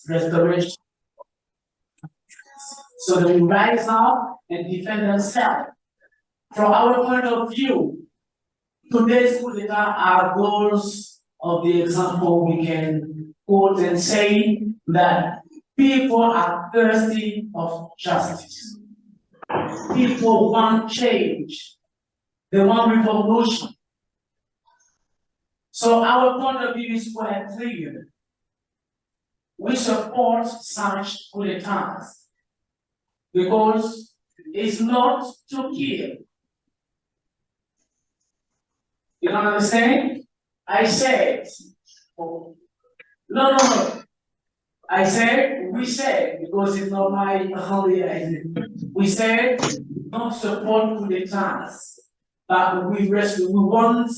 restoration. So they rise up and defend themselves. From our point of view, today's coup d'etat are those of the example we can quote and say that people are thirsty of justice. People want change. They want revolution. So our point of view is quite clear. We support such coup d'etats because it's not to kill. You don't understand? I said, no. I said, we said, because it's not my only idea. We said, not support coup d'etats, but we want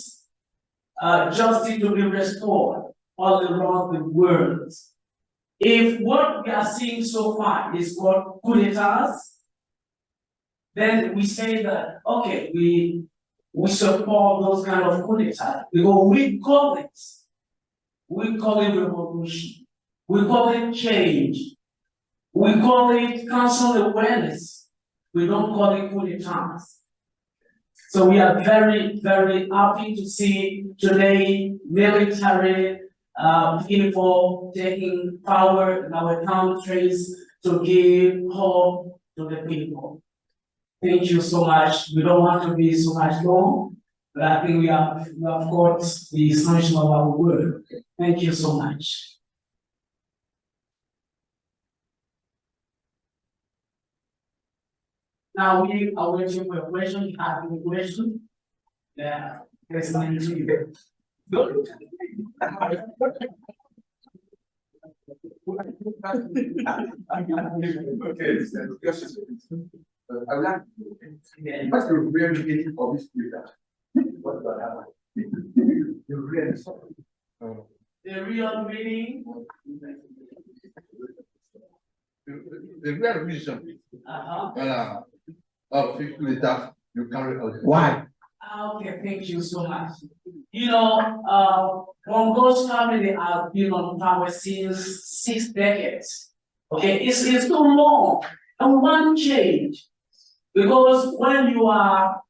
justice to be restored all around the world. If what we are seeing so far is what coup d'etats, then we say that, okay, we support those kind of coup d'etats, because we call it revolution, we call it change, we call it council awareness, we don't call it coup d'etats. So we are very, very happy to see today military people taking power in our countries to give hope to the people. Thank you so much. We don't want to be so much long, but I think we have got the essential of our work. Thank you so much. Now we are waiting for a question. You have any question? Yeah, there's many to you. Okay, I would like what's the real meaning of this data? What about that? The real meaning? The real reason of data you carry out. Why? Okay, thank you so much. You know, Bongo's family has been on power since 6 decades. Okay, it's too long. And we want change. Because when you are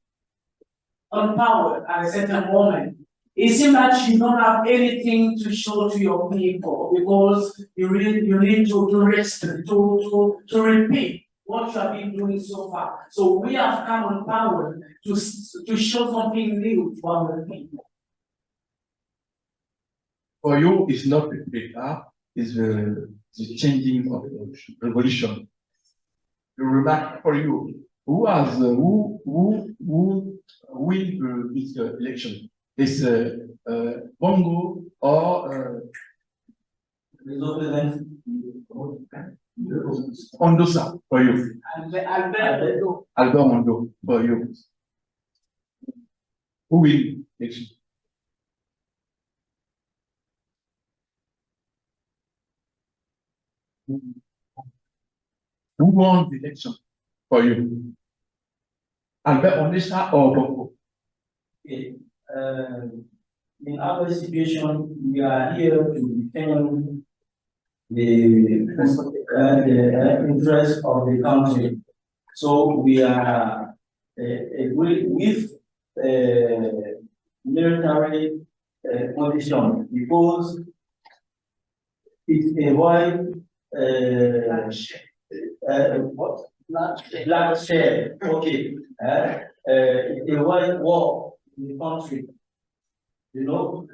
on power at a certain moment, it seems that you don't have anything to show to your people because you need to rest, to repeat what you have been doing so far. So we have come on power to show something new to our people. For you, it's not the data, it's the changing of revolution. You remark for you, who win this election? Is Bongo or Ondosa for you? Albert Mondo for you. Who win election? Who won the election for you? Albert Ondosa or Bongo? Okay. In our situation, we are here to defend the interest of the country. So we are with military condition because it avoids what? Bloodshed. Okay. It avoids war in the country. You know,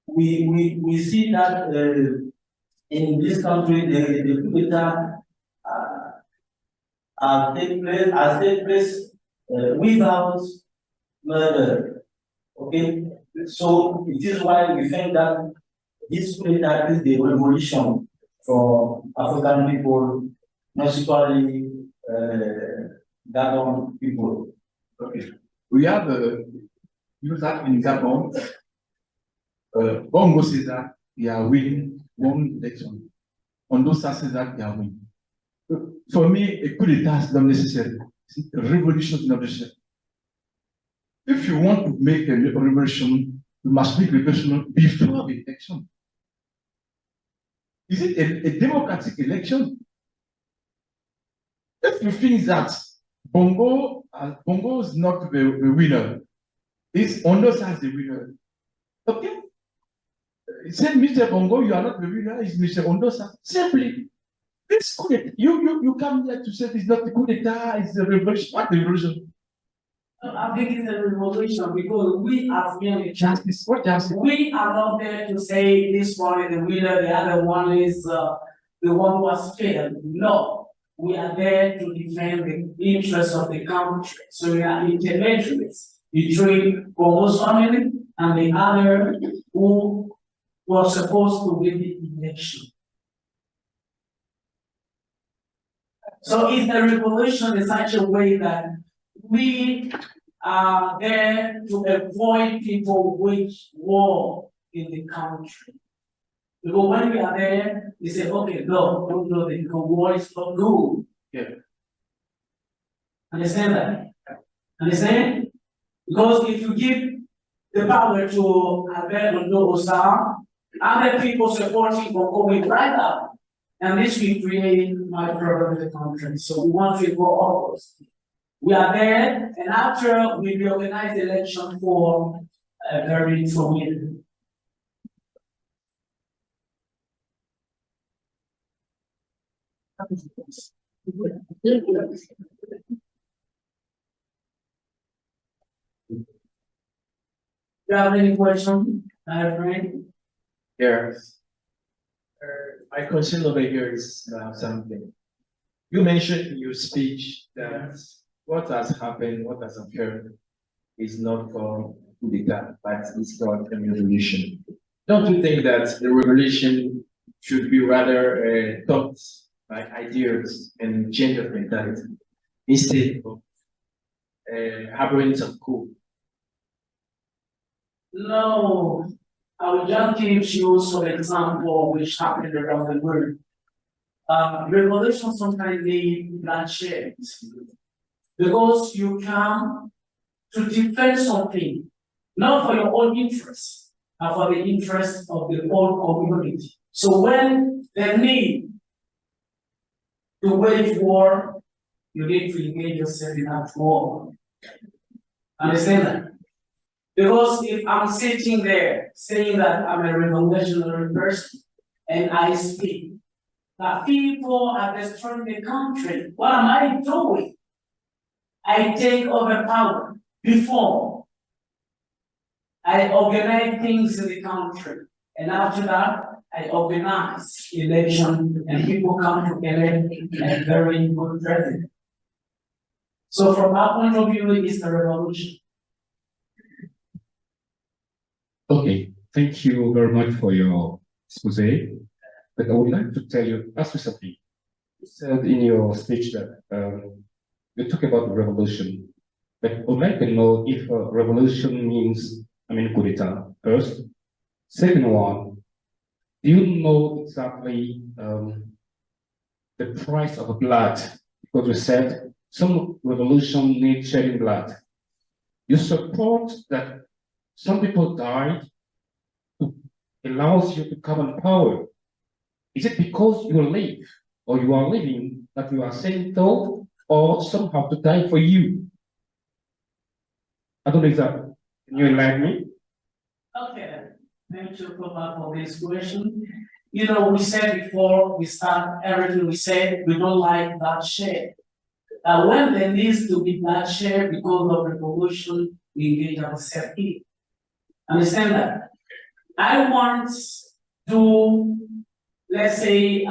we see that in this country the coup d'etat take place without murder. Okay, so it is why we think that this coup d'etat is the revolution for African people, mostly Gabon people. Okay. We have use that in Gabon. Bongo says that he are winning one election. Ondosa says that they are winning. For me, a coup d'etat is not necessary. A revolution is not necessary. If you want to make a revolution, you must make a revolution before the election. Is it a democratic election? If you think that Bongo is not the winner, it's Ondos as the winner. Okay? Say, Mr. Bongo, you are not the winner, it's Mr. Ondosa. Simply. This coup d'etat. You come here to say it's not the coup d'etat, it's the revolution. What the revolution? I think it's a revolution because we as merely Justice. What justice? we are not there to say this one is the winner, the other one is the one who has failed. No, we are there to defend the interests of the country. So we are intermediaries between Bongo's family and the other who was supposed to win the election. So it's a revolution in such a way that we are there to avoid people wage war in the country. Because when we are there, we say, okay, no, don't do it, because war is not good. Yeah. Understand that? Understand? Because if you give the power to Albert Osa, other people supporting Bongo will right up. And this will create my problem in the country. So we want to go all we are there, and after we reorganize the election for a very informative. Do you have any question, friend? Yes. My question over here is something. You mentioned in your speech that what has happened, what has occurred, is not called coup d'etat, but it's called a revolution. Don't you think that the revolution should be rather thoughts by ideas and change of mentality instead of harboring some coup? No, I will just give you some example which happened around the world. Revolution sometimes need bloodshed because you come to defend something, not for your own interest, but for the interest of the whole community. So when they need to wage war, you need to engage yourself in that war. Understand that? Because if I'm sitting there saying that I'm a revolutionary person and I speak, that people are destroying the country, what am I doing? I take over power before I organize things in the country. And after that, I organize election and people come to elect a very good president. So from our point of view, it's a revolution. Okay, thank you very much for your expose. But I would like to ask you something. You said in your speech that you talk about revolution, but I would like to know if revolution means, coup d'etat first. Second one, do you know exactly the price of blood? Because you said some revolution need shedding blood. You support that some people died to allows you to come in power. Is it because you live or you are living that you are saying so, or somehow to die for you? I don't know exactly. Can you enlighten me? Okay, thank you for this question. You know, we said before we start everything we said, we don't like bloodshed. When there needs to be bloodshed because of revolution, we engage ourselves in. Understand that? I want to, let's say,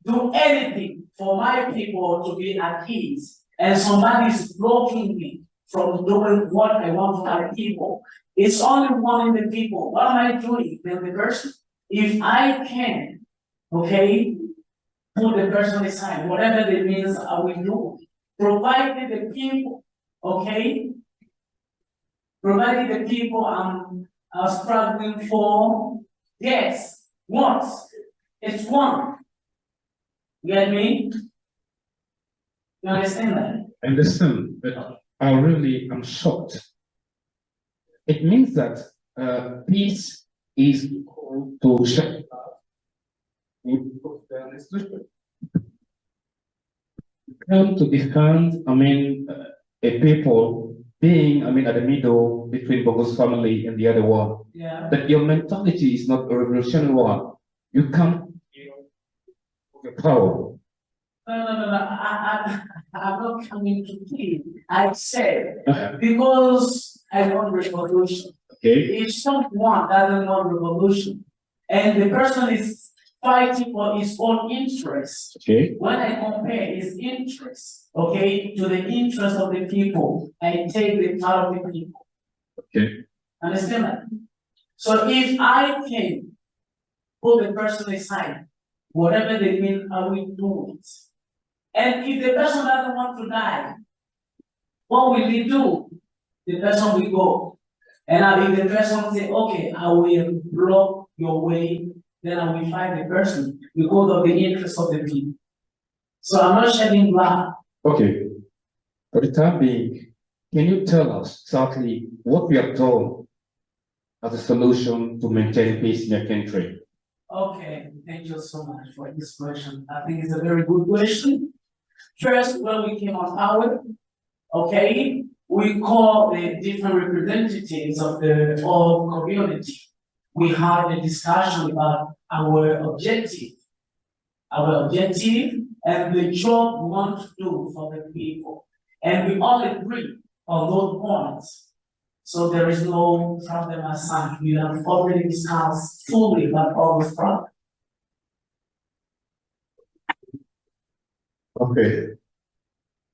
do anything for my people to be at ease, and somebody is blocking me from doing what I want for my people. It's only one in the people. What am I doing? Then the person, if I can, okay, put the person aside, whatever it means, I will do. Provided the people, okay, provided the people are struggling for, yes, what? It's one. You get me? You understand that? I understand, but I'm shocked. It means that peace is equal to shedding blood. come to defend, a people being, at the middle between Bogo's family and the other one. Yeah. But your mentality is not a revolutionary one. You come with power. No. I'm not coming to plead. I said, because I want revolution. Okay. If someone doesn't want revolution, and the person is fighting for his own interest, Okay. when I compare his interest, okay, to the interest of the people, I take the part of the people. Okay. Understand that? So if I can put the person aside, whatever they mean, I will do it. And if the person doesn't want to die, what will he do? The person will go. And if the person say, okay, I will block your way, then I will fight the person because of the interest of the people. So I'm not shedding blood. Okay. For the time being, can you tell us exactly what we have done as a solution to maintain peace in your country? Okay, thank you so much for this question. I think it's a very good question. First, when we came on power, okay, we call the different representatives of the whole community. We had a discussion about our objective and the job we want to do for the people. And we all agree on those points. So there is no problem as such. We have already discussed fully about all those problems. Okay.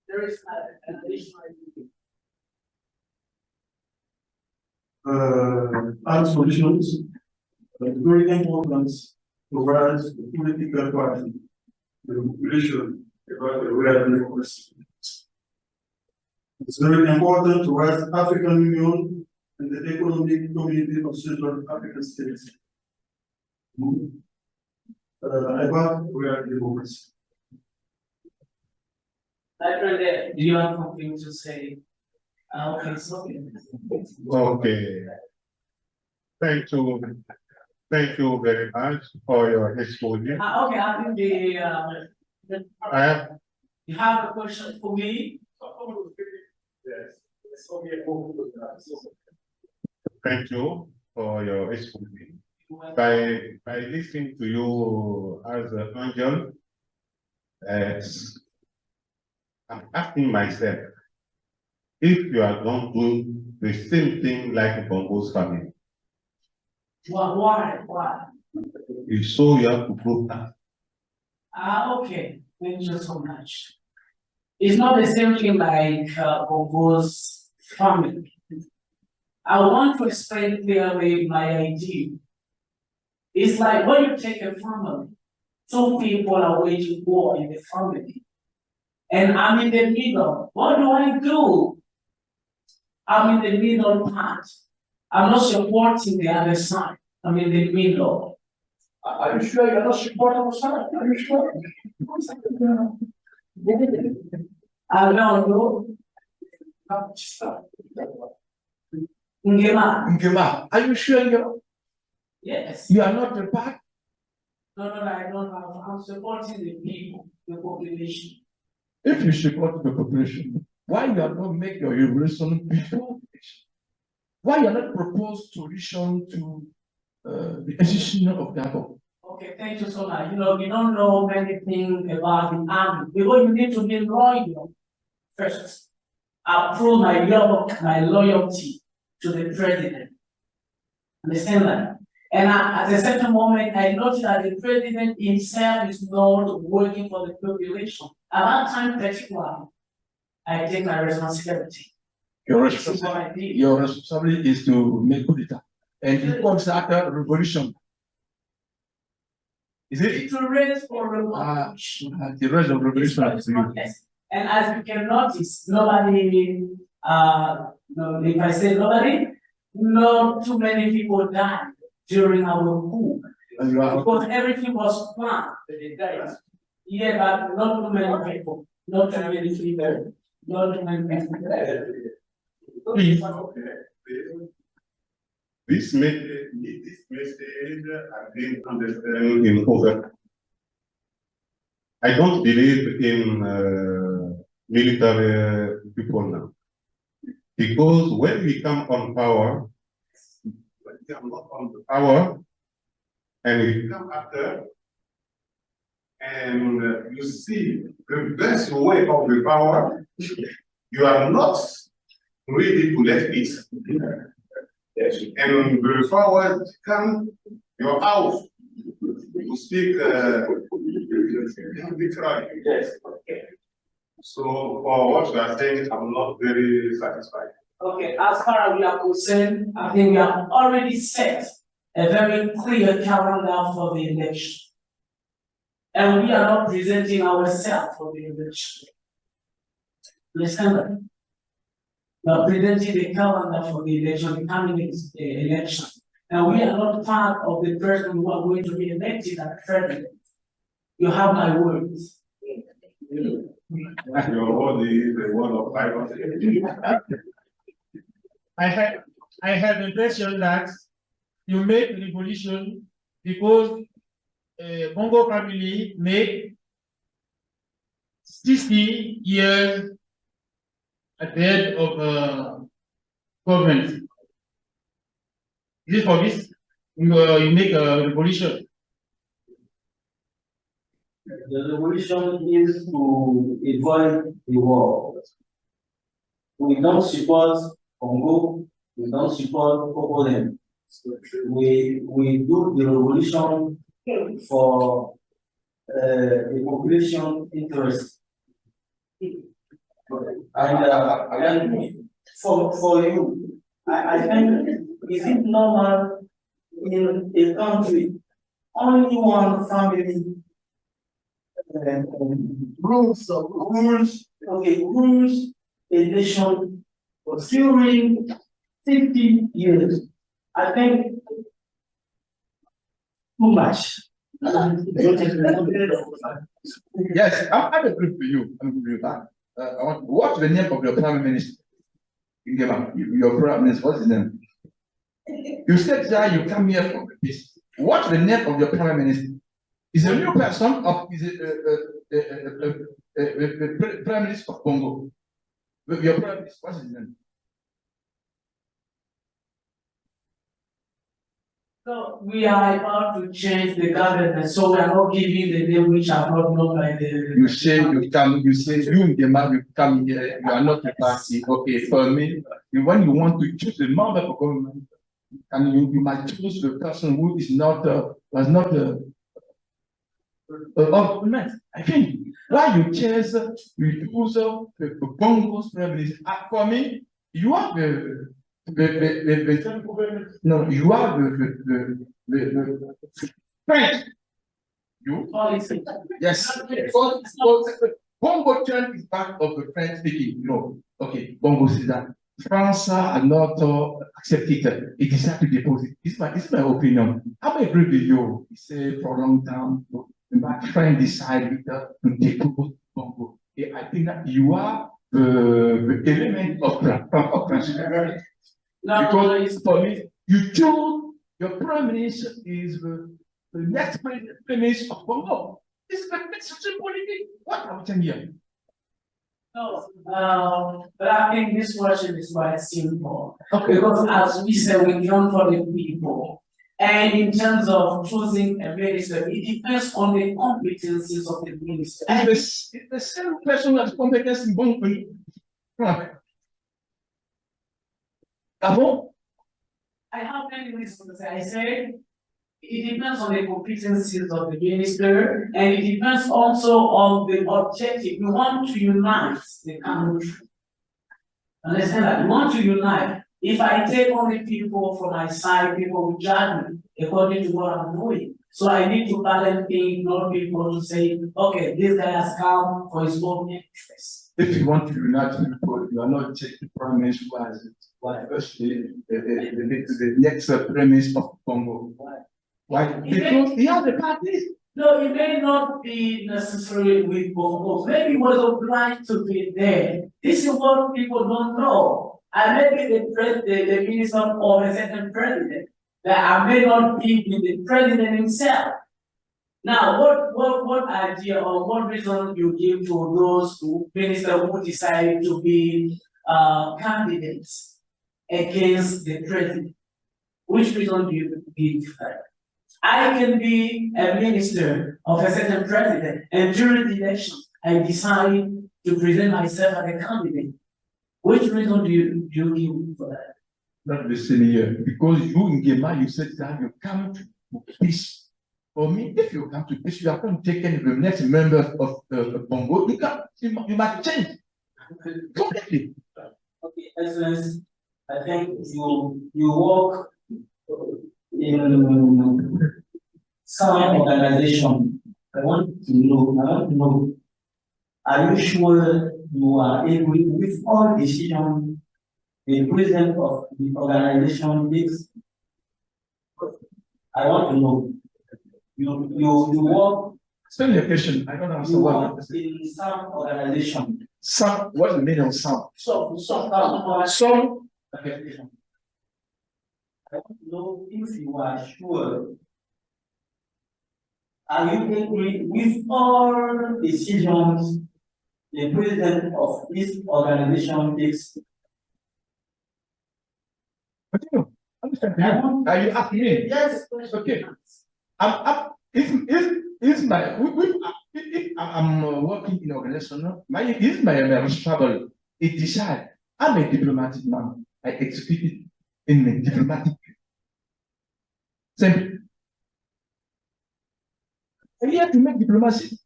There is an additional. Our solutions, very important to provide the political party, the population about the real democracy. It's very important to raise African Union and the economic community of Central African states. About real democracy. Do you have something to say? Okay, so. Okay. Thank you very much for your exposure. Okay, I think I you have a question for me? Yes. Thank you for your exposure. By listening to you as an angel, I'm asking myself if you are going to do the same thing like Bongo's family. Why? So you have to prove that. Okay, thank you so much. It's not the same thing like Bongo's family. I want to explain clearly my idea. It's like when you take a family, two people are waging war in the family. And I'm in the middle. What do? I'm in the middle part. I'm not supporting the other side. I'm in the middle. Are you sure you're not supporting our side? Are you sure? I don't know. Ngema, are you sure you're? Yes. You are not the part? No, I don't have. I'm supporting the people, the population. If you support the population, why you are not make your revolution before? Why you are not propose solution to the institution of Gabon? Okay, thank you so much. You don't know many things about the army because you need to be loyal first. I prove my loyalty to the president. Understand that? And at a certain moment, I noticed that the president himself is not working for the population. At that time, particularly, I take my responsibility. Your responsibility is to make coup d'etat. And it comes after revolution. Is it? It will raise for revolution. The rest of revolution is to you. And as you can notice, nobody, no, if I say nobody, not too many people died during our coup. Because everything was planned. Yeah, but not too many people. Not too many people. Not too many people. Please. This message has been understood in over I don't believe in military people now. Because when we come on power, when we come on the power, and we come after, and you see the best way of the power, you are not ready to let it. Yes. And the forward come your house to speak yes. So for what you are saying, I'm not very satisfied. Okay, as far as we are concerned, I think we have already set a very clear calendar for the election. And we are not presenting ourselves for the election. Understand that? We are presenting the calendar for the election, the coming election. And we are not part of the person who are going to be elected as president. You have my words. Your word is the word of life. I have the impression that you make revolution because Bongo family made 60 years at the head of government. Is it for this? You make a revolution. The revolution is to avoid the war. We don't support Congo, we don't support Poland. We do the revolution for the population interest. And for you, I think, is it normal in a country, only one family rules, a nation during 50 years? I think too much. Yes, I agree with you. I agree with that. What's the name of your prime minister? Your prime minister, what's his name? You said that you come here from this. What's the name of your prime minister? Is a new person or is it the prime minister of Congo? Your prime minister, what's his name? So we are about to change the government, so we are not giving the name which are not known by the. You say you the man, you come here, you are not a party. Okay, for me, when you want to choose a member for government, and you might choose the person who is not was not government. I think why you choose the Congo's prime minister. For me, you are no, you are the French. You? Yes. Bongo Chan is part of the French speaking. No. Okay. Bongo says that France are not accepted. It decided to depose it. This is my opinion. I agree with you. It's a for a long time. My friend decided to depose Bongo. I think that you are the element of French. Because for me, you chose your prime minister is the next prime minister of Congo. This is like such a politics. What are we saying here? No, but I think this question is quite simple. Okay. Because as we said, we come for the people. And in terms of choosing a minister, it depends on the competencies of the minister. It's the same person that competence in Bongo. I have many reasons to say. I said it depends on the competencies of the minister, and it depends also on the objective. You want to unite the country. Understand that? You want to unite. If I take only people from my side, people will judge me according to what I'm doing. So I need to balance things, not people to say, okay, this guy has come for his own interest. If you want to unite people, you are not taking prime minister as the next premise of Congo. Why? Because he has the parties. No, it may not be necessary with Bongo. Maybe he was obliged to be there. This is what people don't know. I may be the minister of a certain president, that I may not be with the president himself. Now, what idea or what reason you give to those ministers who decide to be candidates against the president? Which reason do you give? I can be a minister of a certain president, and during the election, I decide to present myself as a candidate. Which reason do you give for that? Not the same here, because you in Gema, you said that you come to peace. For me, if you come to peace, you are going to take the next member of Bongo, you might change completely. Okay, Excellency, I think you work in some organization. I want to know, are you sure you are able with all decisions the president of the organization takes? I want to know. You work. Explain your question. I don't understand You what work in some organization. some. What's the meaning of some? Some Some. Organization. I want to know if you are sure. Are you agree with all decisions the president of this organization takes? Continue. Are you asking me? Yes. Okay. Is my if I'm working in organization, is my responsible. It decide. I'm a diplomatic man. I execute it in a diplomatic. Simple. I'm here to make diplomacy.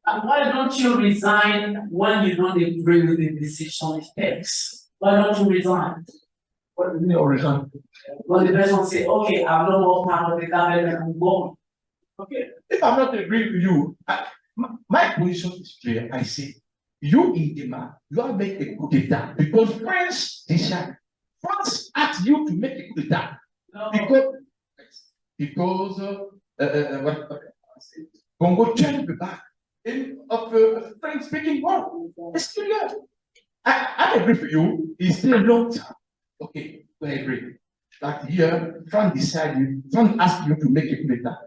And why don't you resign when you don't agree with the decision it takes? Why don't you resign? What do you mean origin? When the person say, okay, I'm no more part of the government, I'm going. Okay. If I'm not agreeing with you, my position is clear. I say, you in demand, you are make a coup d'etat because France decide. France asked you to make a coup d'etat because Congo changed the back of French speaking world. It's clear. I agree with you. It's still a long time. Okay, I agree. But here, France decided, France asked you to make a coup d'etat.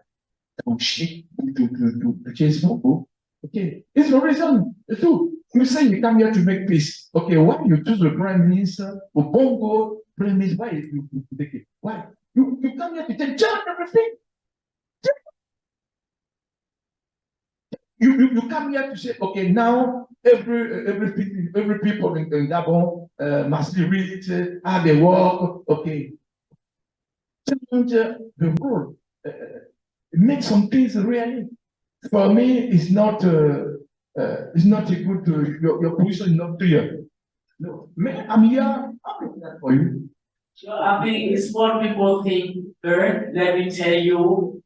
To change Congo. Okay, it's no reason. It's true. You say you come here to make peace. Okay, why you choose the prime minister of Bongo? Prime minister, why you take it? Why? You come here to take charge of everything. You come here to say, okay, now every people in Gabon must be rich, have a work, okay. Change the world. Make some things really. For me, it's not a good. Your position is not clear. No, I'm here. I'm doing that for you. I think it's what people think. Bird, let me tell you,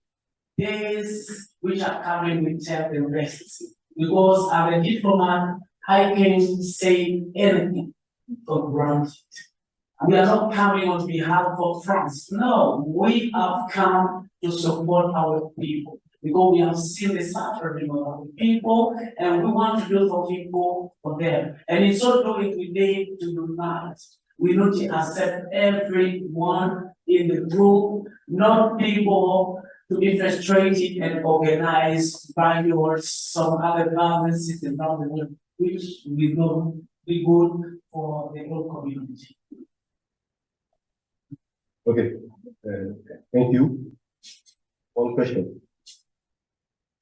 days which are coming will tell the rest. Because as a diplomat, I can say anything for granted. We are not coming on behalf of France. No, we have come to support our people because we have seen the suffering of our people and we want to do for people for them. And in so doing, we need to unite. We need to accept everyone in the group, not people to be frustrated and organize riots, some other violent system around the world, which will not be good for the whole community. Okay, thank you. One question.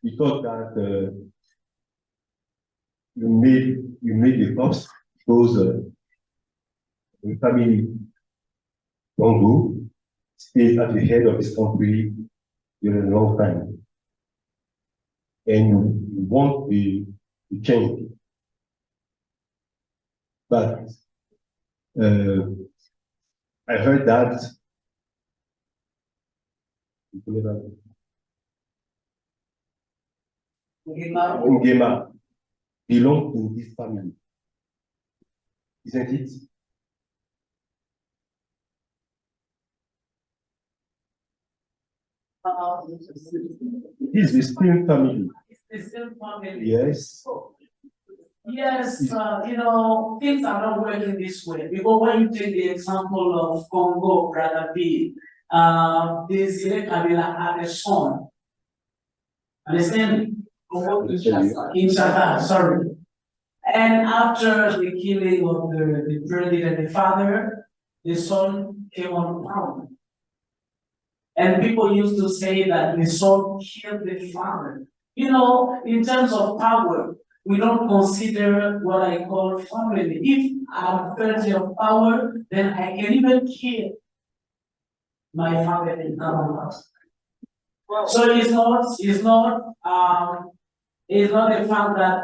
You thought that you made the cost because the family Bongo stays at the head of this country during a long time, and you want the change, but I heard that Ngema belong to this family, isn't it? It is the same family. It's the same family. Yes. Yes, things are not working this way. Because when you take the example of Congo, Brother B, Desire Kabila had a son. Understand? In Shaka, sorry. And after the killing of the president, the father, the son came on power. And people used to say that the son killed the father. You know, in terms of power, we don't consider what I call family. If I'm thirsty of power, then I can even kill my father in government. So it's not the fact that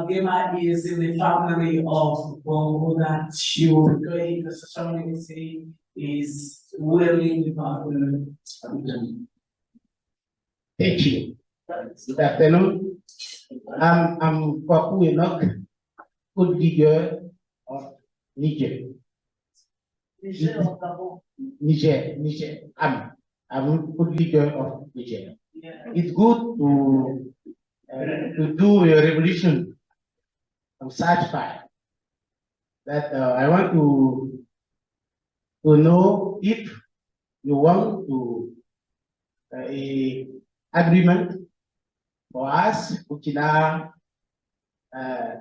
Gema is in the family of Bongo that she will going necessarily say is willing about the. Thank you. Good afternoon. I'm Kwaku Enoch, good leader of Niger. Niger. I'm good leader of Niger. Yeah. It's good to do a revolution. I'm satisfied that I want to know if you want to a agreement for us, Burkina,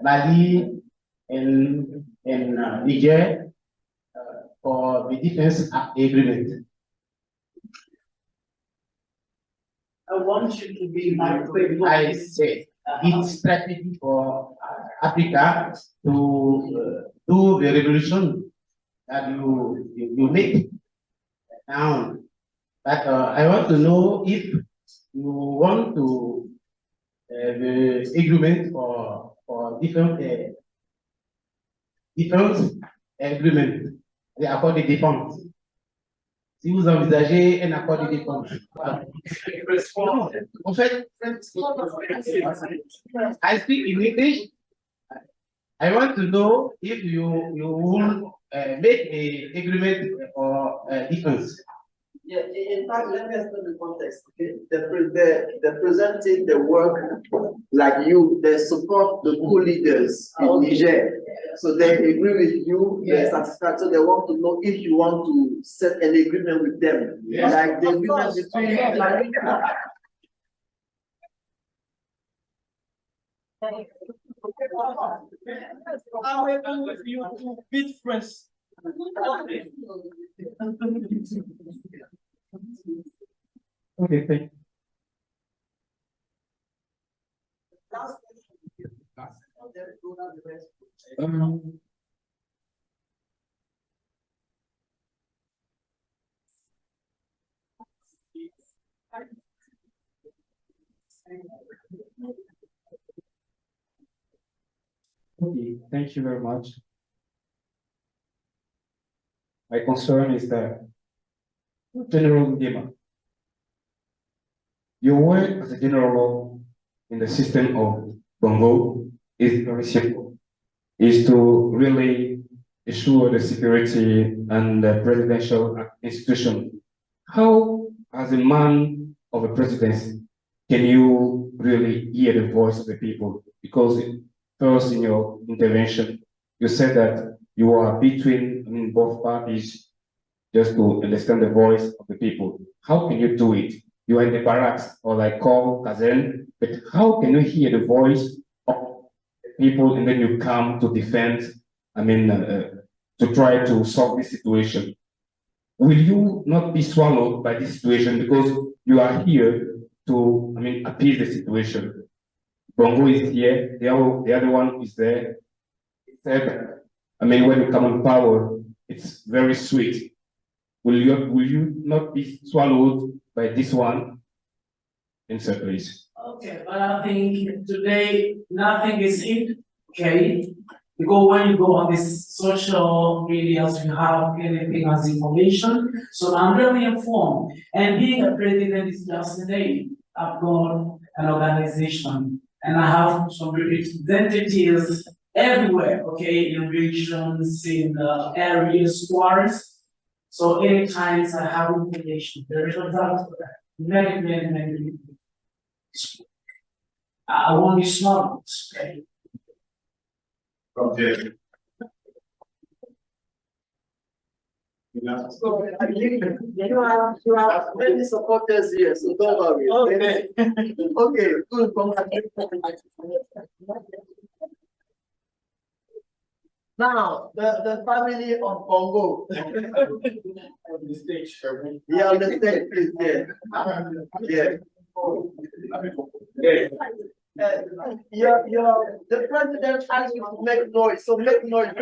Mali, and Niger for the defense agreement. I want you to be my quick. I say it's strategy for Africa to do the revolution that you make now. But I want to know if you want to the agreement for different agreements, les accords de défense. Si vous envisagez un accord de défense. En fait, I speak in English. I want to know if you will make an agreement for defense. Yeah, in fact, let me explain the context. Okay, they're presenting the work like you. They support the coup leaders in Niger, so they agree with you. They're satisfied, so they want to know if you want to set an agreement with them, like the agreement between. I'm able with you to beat friends. Okay, thank you. Okay, thank you very much. My concern is that General Ngema, your work as a general in the system of Bongo is very simple. Is to really assure the security and the presidential institution. How, as a man of a presidency, can you really hear the voice of the people? Because first in your intervention, you said that you are between both parties just to understand the voice of the people. How can you do it? You are in the barracks or like call Kazen, but how can you hear the voice of the people and then you come to defend, to try to solve this situation? Will you not be swallowed by this situation because you are here to, appease the situation? Bongo is here, the other one is there. Said, when you come on power, it's very sweet. Will you not be swallowed by this one? Answer, please. Okay, but I think today nothing is hid, okay? Because when you go on these social medias, you have anything as information. So I'm really informed. And being a president is just a name. I've got an organization and I have some representatives everywhere, okay, in regions, in areas, squads. So anytime I have information, there is many. I won't be smart, okay? Okay. So I think you have many supporters here, so don't worry. Okay. Okay, good. Now, the family of Congo. On the stage. Yeah, on the stage, please, yeah. Yeah. The president asked you to make noise, so make noise.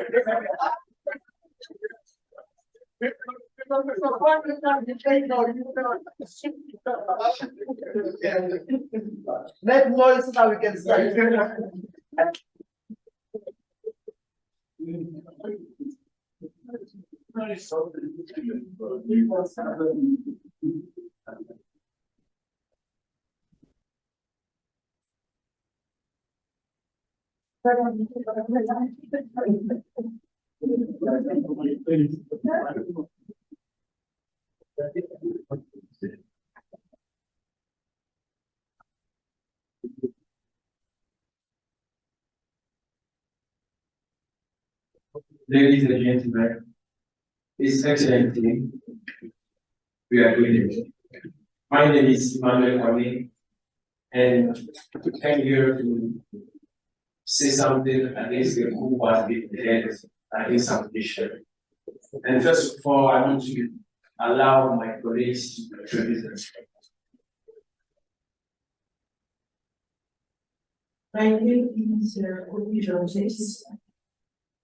Make noise so that we can start. Ladies and gentlemen, His Excellency, we are doing it. My name is Emmanuel Kwame, and I came here to say something against the coup was being led against some issue. And first of all, I want to allow my colleagues to introduce themselves. My name is Obi Georges.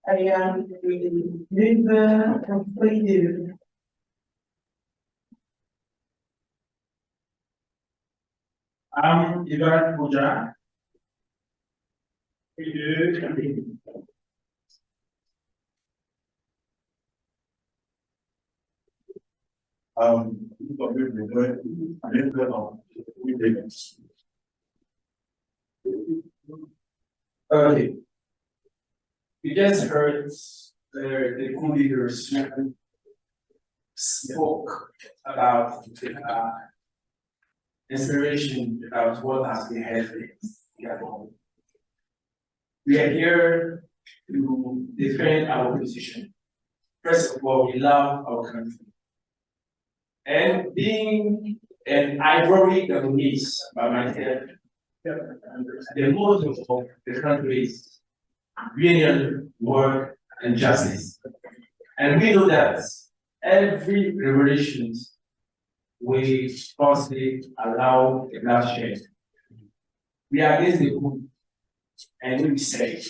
I am the member of the I'm Ivan Puja. Okay. We just heard the coup leaders spoke about inspiration about what has been happening. We are here to defend our position. First of all, we love our country. And being an ivory Gabonese by myself, the motto of the country is union, work, and justice. And we know that every revolution we falsely allow the bloodshed. We are against the coup, and we say,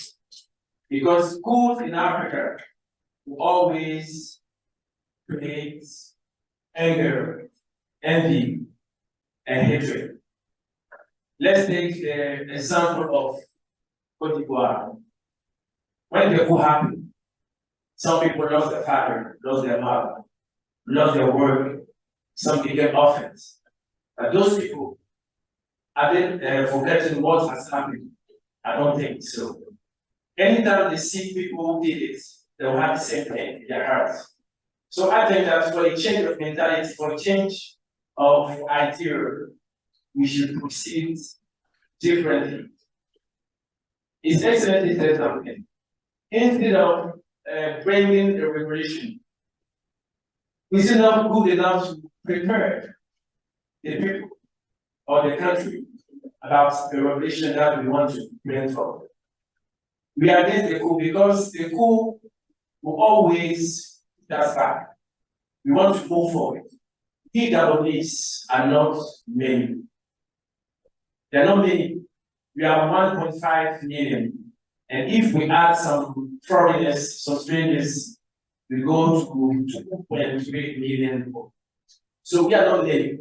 because coups in Africa will always create anger, envy, and hatred. Let's take the example of Cote d'Ivoire. When the coup happened, some people lost their father, lost their mother, lost their work, some became orphans. But those people, are they forgetting what has happened? I don't think so. Anytime they see people who did it, they will have the same thing in their hearts. So I think that for a change of mentality, for a change of idea, we should proceed differently. His Excellency said something. Instead of bringing a revolution, is it not good enough to prepare the people or the country about the revolution that we want to bring forward? We are against the coup because the coup will always dash back. We want to move forward. We Gabonese are not many. They are not many. We are 1.5 million. And if we add some foreigners, some strangers, we go to 2.3 million. So we are not many.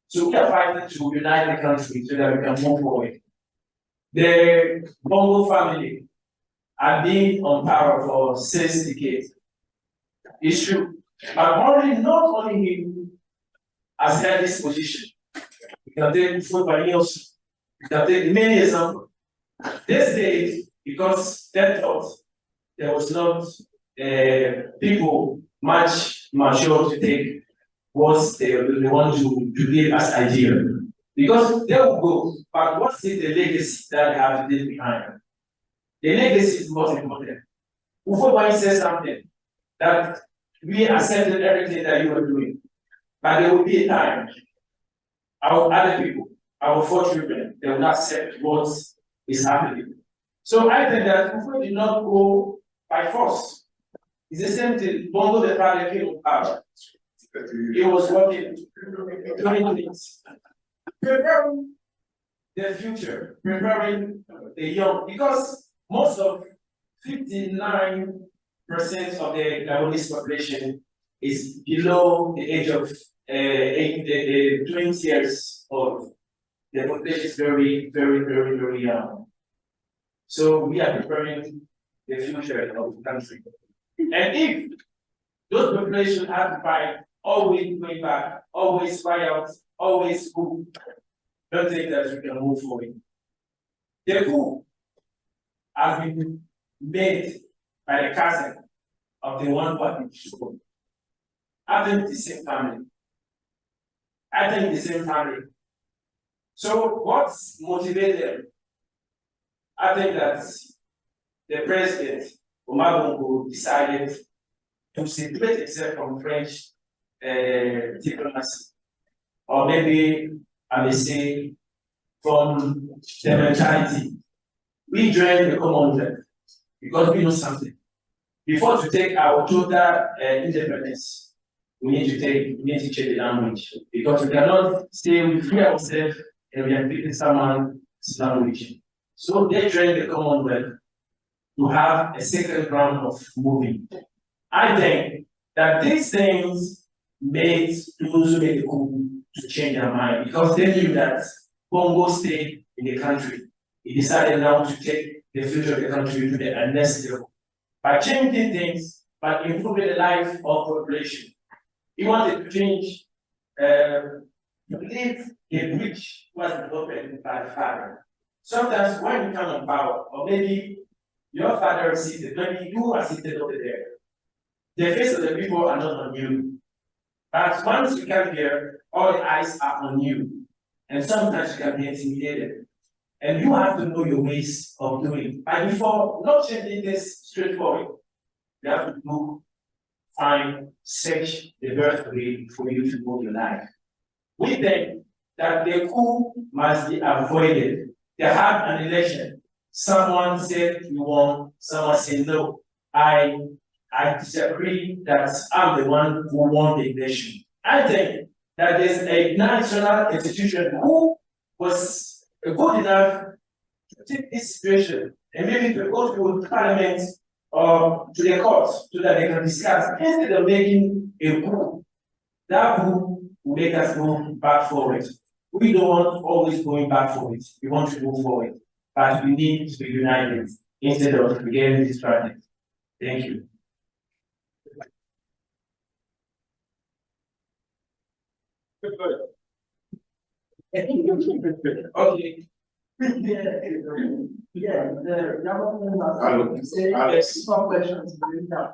So we are fighting to unite the country so that we can move forward. The Bongo family have been on power for 6 decades. It's true. But not only him has held this position. We can take Football News, we can take many examples. This day, because they thought there was not people much mature to take what they want to give as idea. Because they will go, but what is the legacy that they have to leave behind? The legacy is most important. Before one says something that we accepted everything that you were doing. But there will be a time, our other people, our four children, they will not accept what is happening. So I think that Kufuor did not go by force. It's the same thing. Bongo the father came to power. He was working, doing things, preparing the future, preparing the young, because most of 59% of the Gabonese population is below the age of 20 years old. The population is very, very, very, very young. So we are preparing the future of the country. And if those populations have to fight, always going back, always fight out, always coup, don't think that we can move forward. The coup has been made by the cousin of the one party. I think the same family. I think the same family. So what's motivated them? I think that the president, Omar Bongo, decided to separate himself from French diplomacy, or maybe I may say from the mentality. We joined the Commonwealth because we know something. Before to take our total independence, we need to change the language, because we cannot stay with free ourselves and we are speaking someone's language. So they joined the Commonwealth to have a second round of moving. I think that these things made those who made the coup to change their mind, because they knew that Bongo stayed in the country. He decided now to take the future of the country to the next level by changing things, by improving the life of the population. He wanted to change, to leave a bridge was developed by the father. Sometimes when you come on power, or maybe your father is seated, maybe you are seated over there, the face of the people are not on you. But once you come here, all the eyes are on you. And sometimes you can be intimidated. And you have to know your ways of doing. But before not changing this straightforward, you have to look, find, search the best way for you to move your life. We think that the coup must be avoided. They had an election. Someone said you won, someone said no. I disagree that I'm the one who won the election. I think that there's a national institution who was good enough to take this situation and maybe to go to parliament or to the courts so that they can discuss, instead of making a coup. That coup will make us go back forward. We don't want always going back forward. We want to move forward. But we need to be united instead of getting distracted. Thank you. Okay. Yeah, the government say some questions. No,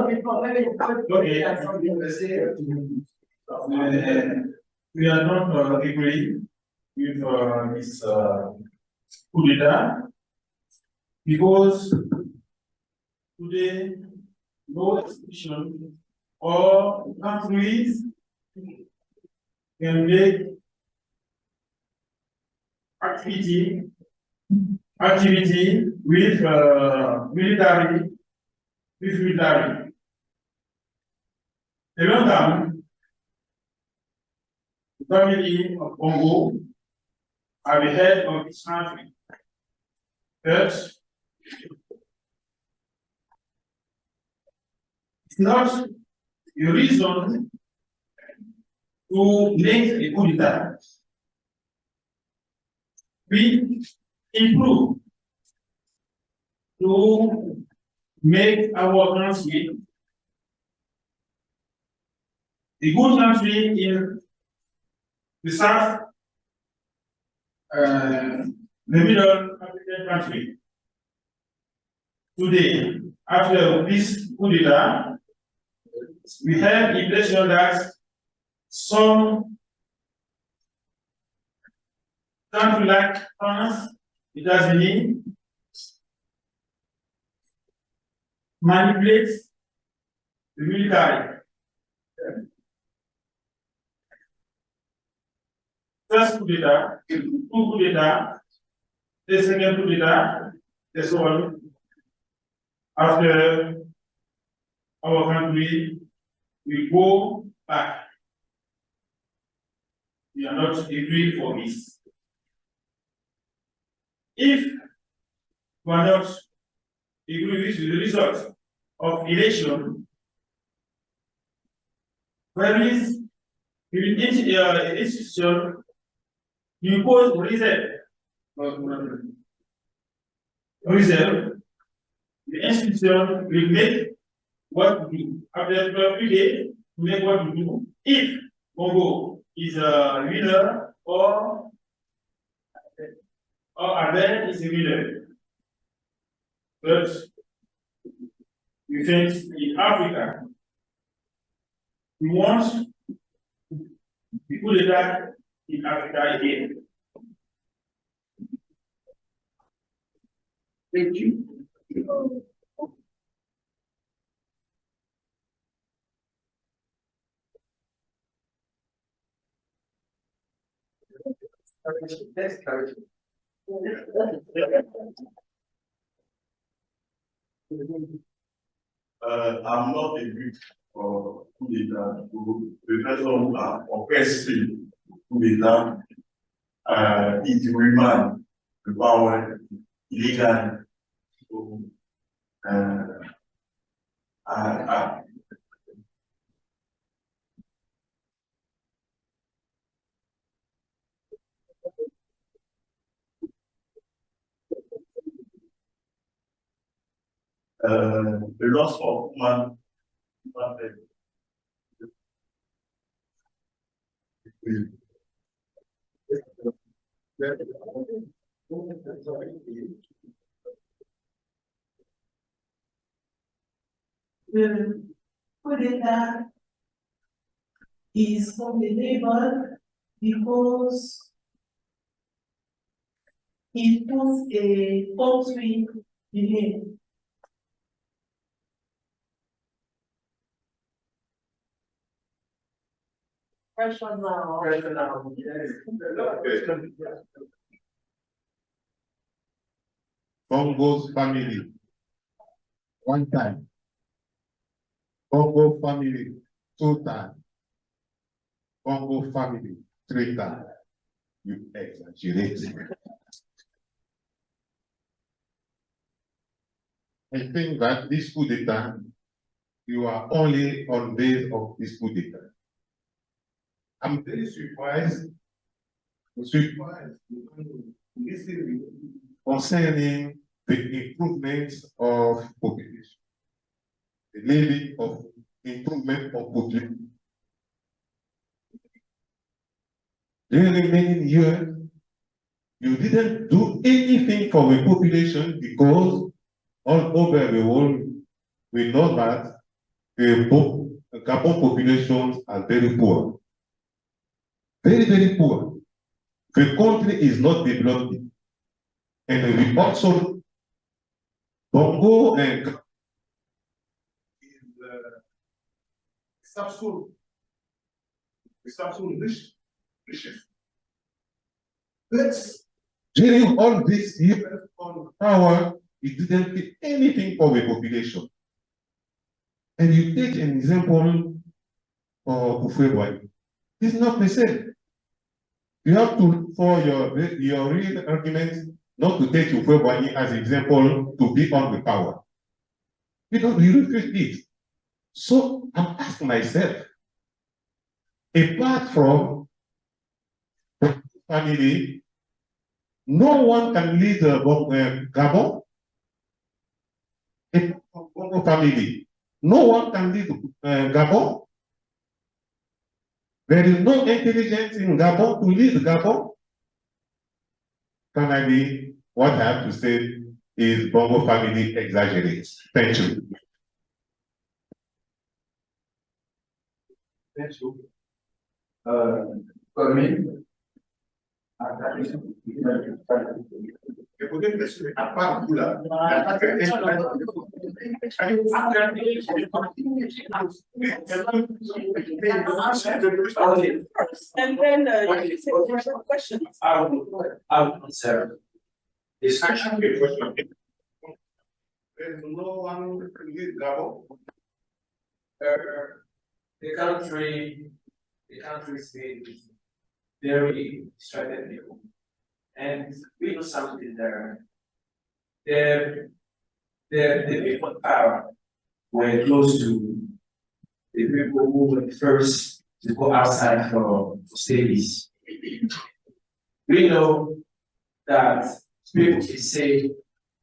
before maybe. We are not agree with this coup d'etat, because today no institution or countries can make activity with military. A long time, the family of Congo are the head of this country. But it's not a reason to make a coup d'etat. We improve to make our country a good country in the south, the middle African country. Today, after this coup d'etat, we have the impression that some countries like France, Italy, manipulates the military. First coup d'etat, two coup d'etat, the second coup d'etat, the so on. After our country, we go back. We are not agreeing for this. If we are not agreeing with the result of election, there is institution impose reserve. The institution will make what to do. After 12 days, to make what to do. If Congo is a winner or Albert is a winner. But we think in Africa, we want people that in Africa again. Thank you. I'm not a big coup d'etat. The person who are oppressing coup d'etat, it remain the power illegal. So, the loss of human The coup d'etat is complicated because it puts a country in. Pressure now. Bongo's family, one time. Bongo family, two times. Bongo family, three times. You exaggerate. I think that this coup d'etat, you are only on base of this coup d'etat. I'm very surprised concerning the improvements of population, the levy of improvement of population. During the remaining years, you didn't do anything for the population because all over the world, we know that the Gabon populations are very poor. Very, very poor. The country is not developing. And we also Bongo and riches. But during all these years on power, it didn't do anything for the population. And you take an example of Ufebwai. It's not the same. You have to, for your real argument, not to take Ufebwai as an example to be on the power. Because you refuse it. So I'm asking myself, apart from family, no one can lead Gabon. Apart from Bongo family, no one can lead Gabon. There is no intelligence in Gabon to lead Gabon. Finally, what I have to say is Bongo family exaggerates. Thank you. Thank you. Écoutez, monsieur, à part vous là. And then, you say questions. I will answer this question. There's no one in this Gabon. The country is very strategic. And we do something there. The people power were close to the people who were first to go outside for studies. We know that people can say,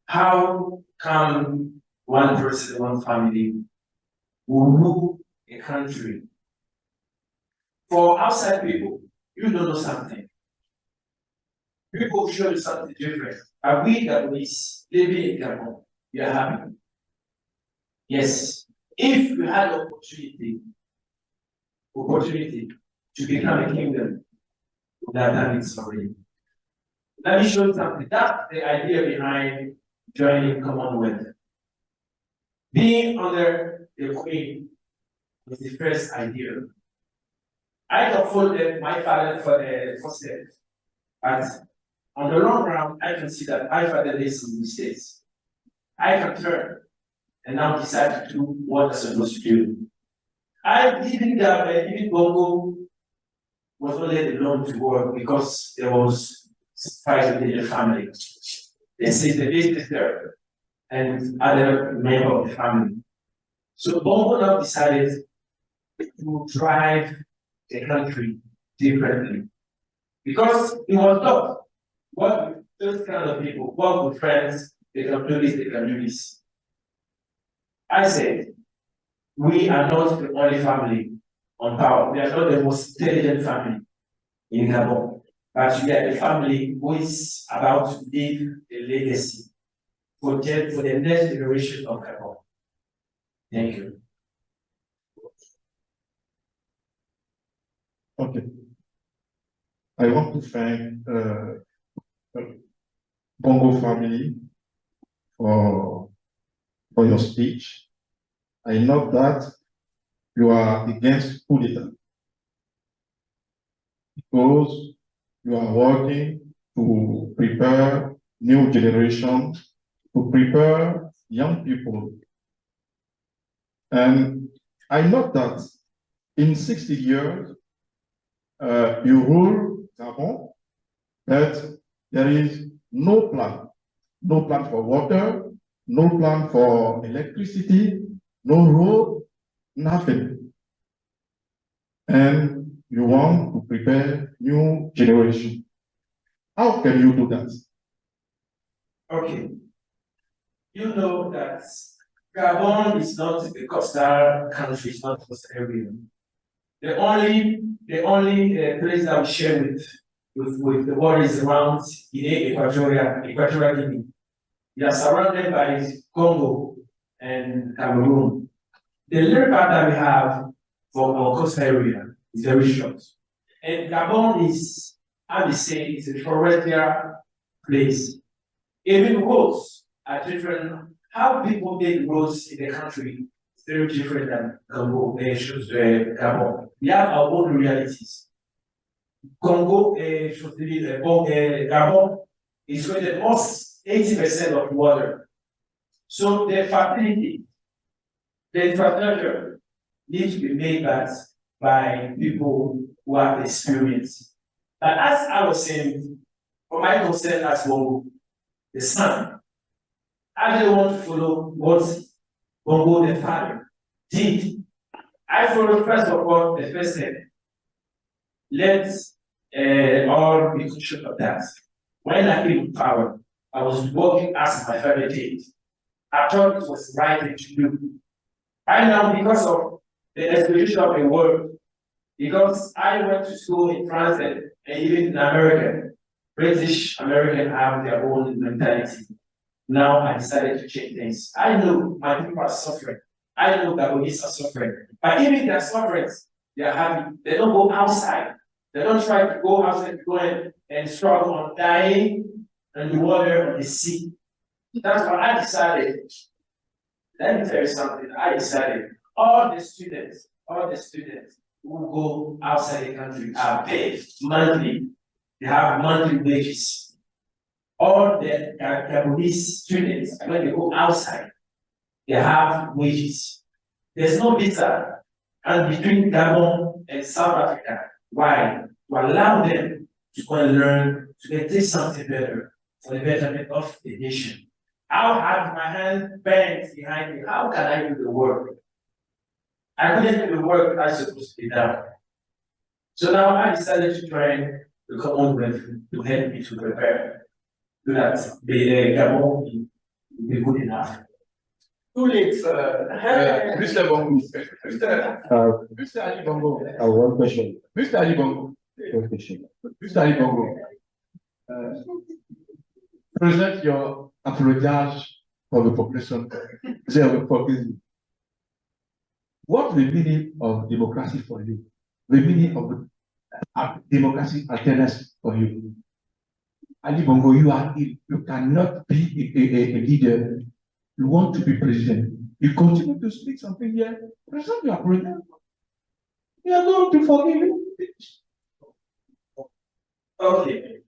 how come one person, one family will rule a country? For outside people, you don't know something. People show you something different. Are we Gabonese living in Gabon? You are happy. Yes. If you had opportunity to become a kingdom, you would have done it already. Let me show you something. That's the idea behind joining Commonwealth. Being under the Queen was the first idea. I can follow my father for the first step, but on the long run, I can see that my father made some mistakes. I can turn and now decide to do what I'm supposed to do. I even Bongo was not let alone to work because there was fight within the family. They say the sister and other member of the family. So Bongo now decided to drive the country differently. Because he was taught what with those kind of people, work with friends, they can do this, they can do this. I said, we are not the only family on power. We are not the most intelligent family in Gabon. But we are a family who is about to leave a legacy for the next generation of Gabon. Thank you. Okay. I want to thank Bongo family for your speech. I know that you are against coup d'etat because you are working to prepare new generation, to prepare young people. And I know that in 60 years, you rule Gabon, but there is no plan for water, no plan for electricity, no road, nothing. And you want to prepare new generation. How can you do that? Okay. You know that Gabon is not a coastal country, it's not a coastal area. The only place that we share with the world is around Equatorial Guinea. We are surrounded by Congo and Cameroon. The little part that we have for our coastal area is very short. And Gabon is, I would say, it's a forestal place. Even roads are different. How people make roads in the country is very different than Gabon. We have our own realities. Gabon is where the most 80% of water. So the facility, the infrastructure needs to be made by people who have experience. But as I was saying, for my concern as well, the son, I don't want to follow what Bongo the father did. I follow first of all the first step. Let's all be conscious of that. When I came to power, I was working as my father did. I thought it was the right thing to do. I now, because of the exploration of the world, because I went to school in France and even in America, British American have their own mentality. Now I decided to change things. I know my people are suffering. I know Gabonese are suffering. But even their suffering, they are happy. They don't go outside. They don't try to go outside to go and struggle on dying and the water and the sea. That's why I decided, let me tell you something, I decided all the students who go outside the country are paid monthly. They have monthly wages. All the Gabonese students, when they go outside, they have wages. There's no visa and between Gabon and South Africa. Why? To allow them to go and learn, to get this something better for the betterment of the nation. I'll have my hand bent behind me. How can I do the work? I couldn't do the work that's supposed to be done. So now I decided to join the Commonwealth to help me to prepare so that the Gabon will be good enough. Too late, Mr. Bongo, Mr. Ali Bongo, One question. Mr. Ali Bongo, One question. Mr. Ali Bongo, present your apologize for the population. They will forgive you. What's the meaning of democracy for you? The meaning of democracy alternance for you? Ali Bongo, you cannot be a leader. You want to be president. You continue to speak something here. Present your apologize. We are going to forgive you. Okay.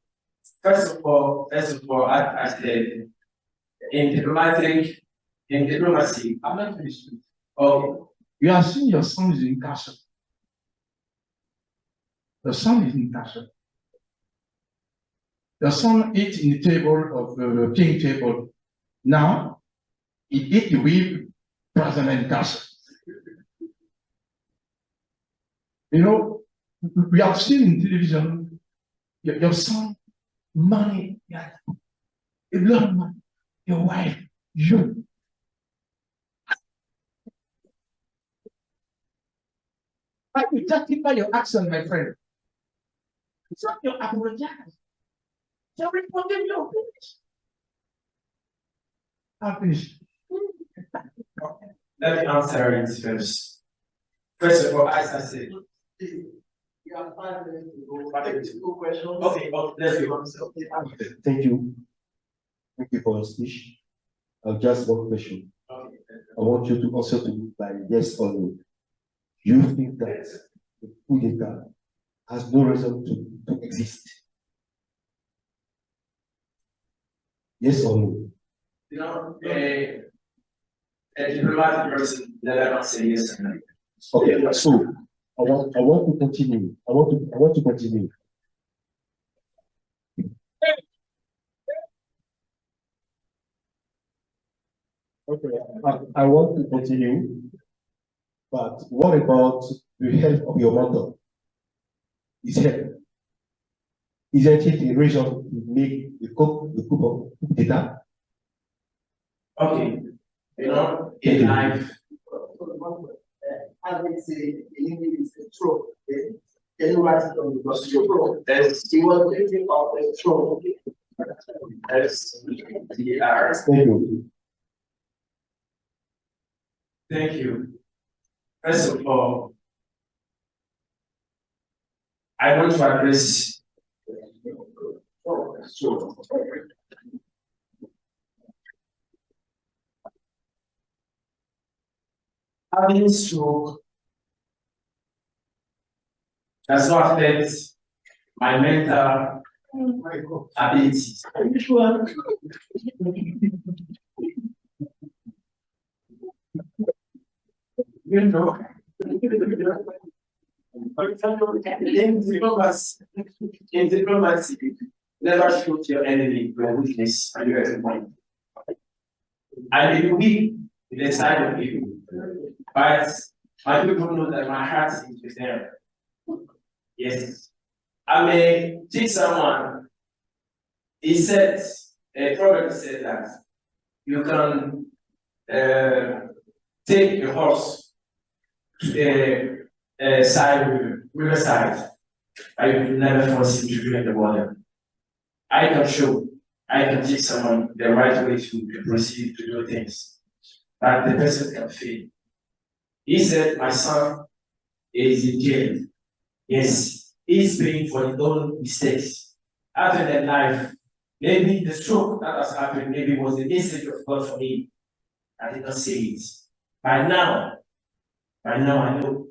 First of all, I said, in diplomacy, I'm not finished. okay, You are seeing your son is in castle. The son is in castle. The son eats in the table of the king table. Now, he eat with President Castle. You know, we have seen in television your son, money, yeah, a lot of money, your wife, you. But you justify your action, my friend. It's not your apologize. So forgive you. I'm finished. let me answer it first. First of all, as I said, You have 5 minutes to go. Take 2 questions. okay, let's go. Thank you. Thank you for your speech. Just one question. Okay. I want you to answer to me by yes or no. Do you think that the coup d'etat has no reason to exist? Yes or no? You know, a diplomatic person never say yes or no. Okay, so I want to continue. I want to continue. Okay, I want to continue. But what about the health of your mother? His health. Isn't it a reason to make the coup d'etat? Okay, you know, in life, As they say in English, it's a trope. Can you write it on the bus? He was thinking of a trope. Thank you. Thank you. First of all, I want to address having stroke does not affect my mental abilities. You know, in diplomacy, never shoot your enemy your weakness and your point. I may be weak in the side of people, but my people know that my heart is with them. Yes. I may teach someone, he said, a proverb said that you can take a horse to the riverside, I will never force him to drink the water. I can teach someone the right way to proceed to do things, but the person can fail. He said, my son is in jail. Yes, he's paying for his own mistakes. After that life, Maybe the stroke that has happened, maybe was the message of God for me. I did not see it. By now I know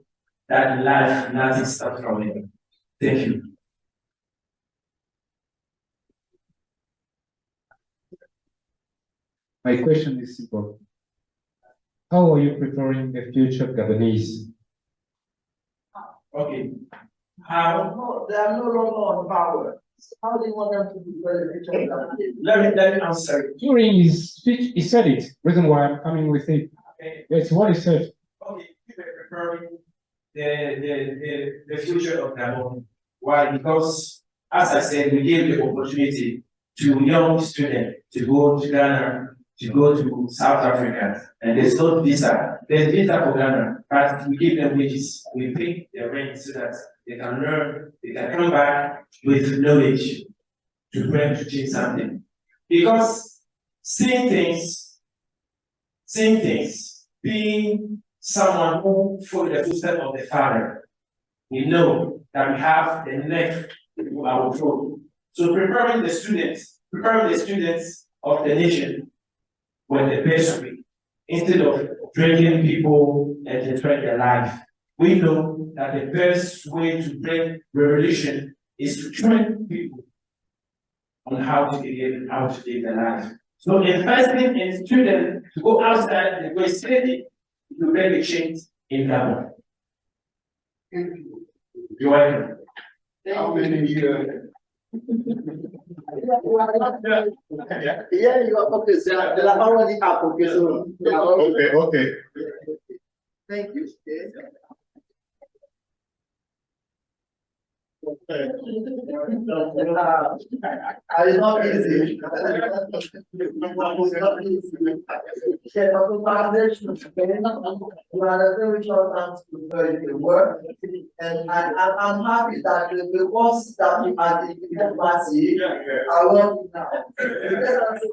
that in life nothing stops from me. Thank you. My question is simple. How are you preparing the future Gabonese? Okay. How? No, they are no longer on power. How do you want them to be very Let me answer. During his speech, he said it. Reason why I'm coming with it. Okay. That's what he said. Okay, you were preparing the future of Gabon. Why? Because, as I said, we gave the opportunity to young students to go to Ghana, to go to South Africa, and there's no visa. There's visa for Ghana, but we give them wages. We pay their rent so that they can learn, they can come back with knowledge to bring to change something. Because seeing things, being someone who follows the footsteps of the Father, we know that we have the neck to our throat. So preparing the students of the nation were the best way, instead of drinking people and destroying their life. We know that the best way to bring revolution is to train people on how to behave and how to live their life. So investing in students to go outside the way study to bring a change in Gabon. You're welcome. How many years? Yeah, you are okay, sir. They are already up, okay, so. Okay. Thank you. Okay. I is not easy. Yeah, but the foundation, you are a very short time to prepare the work, and I'm happy that the ones that we had in the university are working now.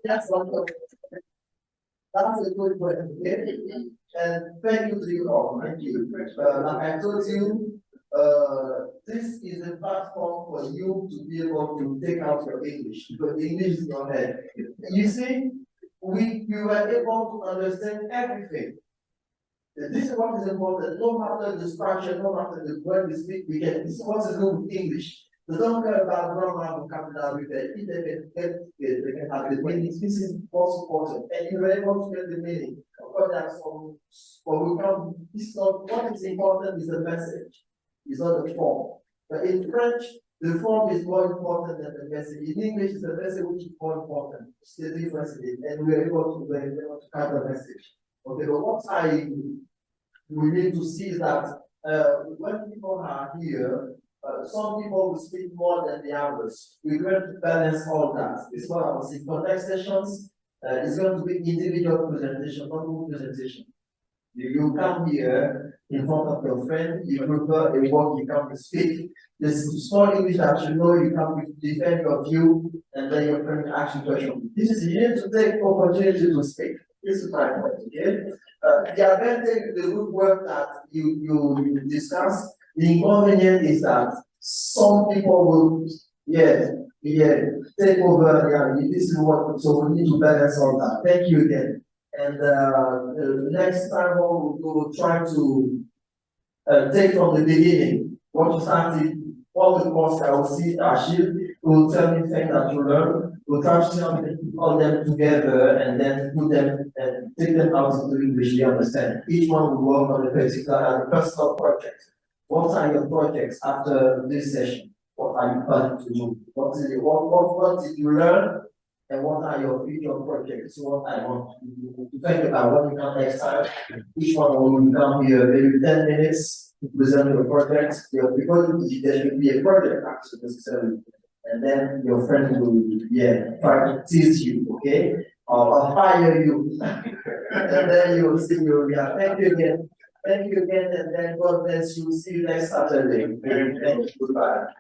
That's one. That's a good point, okay? And thank you to you all, thank you. Like I told you, this is a platform for you to be able to take out your English, because English is your head. You see, we were able to understand everything. This is what is important. No matter the structure, no matter the word we speak, we get this is what is good with English. They don't care about grammar, vocabulary, if they can have the meaning. This is most important. And you were able to get the meaning. Of course, that's what is important is the message. It's not the form. But in French, the form is more important than the message. In English, it's the message which is more important. It's the difference in it. And we're able to have the message. Okay, but what we need to see is that when people are here, some people will speak more than the others. We're going to balance all that. It's what I was saying. Context sessions, it's going to be individual presentation, not group presentation. You come here in front of your friend, you prepare a work, you come to speak. This is small English that you know, you come to defend your view, and then your friend asks you question. This is, you need to take opportunity to speak. This is my point, okay? The advantage, the good work that you discuss, the inconvenience is that some people will, take over, this is what, so we need to balance all that. Thank you again. And next time on, we will try to take from the beginning what you started, all the courses I will see Achille will tell me things that you learn. We'll try to see all them together and then put them and take them out into English, you understand. Each one will work on a particular and personal project. What are your projects after this session? What are you planning to do? What did you learn? And what are your future projects? What I want to think about when you come next time. Each one will come here maybe 10 minutes to present your project. Because there should be a project actually necessarily. And then your friend will try to tease you, okay? Or fire you. And then you will see you. Thank you again. Thank you again, and then God bless you. See you next Saturday. Thank you. Goodbye.